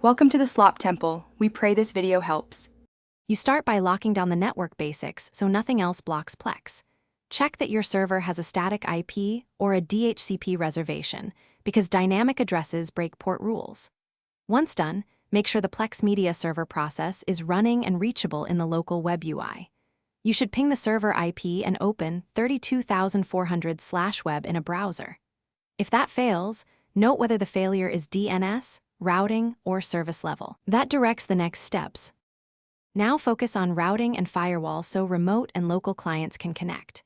Welcome to the Slop Temple. We pray this video helps. You start by locking down the network basics so nothing else blocks Plex. Check that your server has a static IP or a DHCP reservation, because dynamic addresses break port rules. Once done, make sure the Plex media server process is running and reachable in the local web UI. You should ping the server IP and open 32400/web in a browser. If that fails, note whether the failure is DNS, routing, or service level. That directs the next steps. Now focus on routing and firewall so remote and local clients can connect.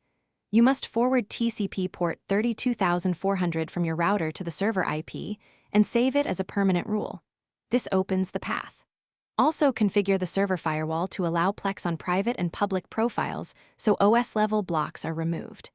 You must forward TCP port 32400 from your router to the server IP and save it as a permanent rule. This opens the path. Also configure the server firewall to allow Plex on private and public profiles so OS-level blocks are removed.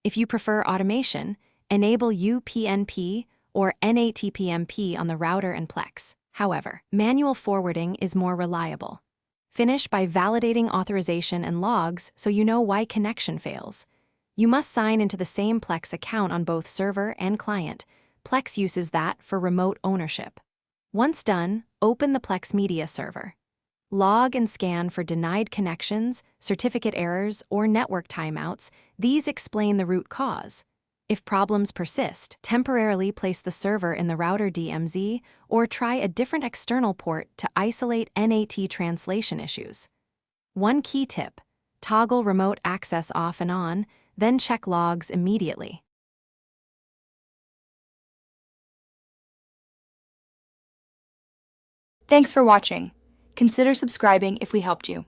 If you prefer automation, enable UPnP or NATPMP on the router and Plex. However, manual forwarding is more reliable. Finish by validating authorization and logs so you know why connection fails. You must sign into the same Plex account on both server and client. Plex uses that for remote ownership. Once done, open the Plex media server. Log and scan for denied connections, certificate errors, or network timeouts. These explain the root cause. If problems persist, temporarily place the server in the router DMZ or try a different external port to isolate NAT translation issues. One key tip: toggle remote access off and on, then check logs immediately. Thanks for watching. Consider subscribing if we helped you.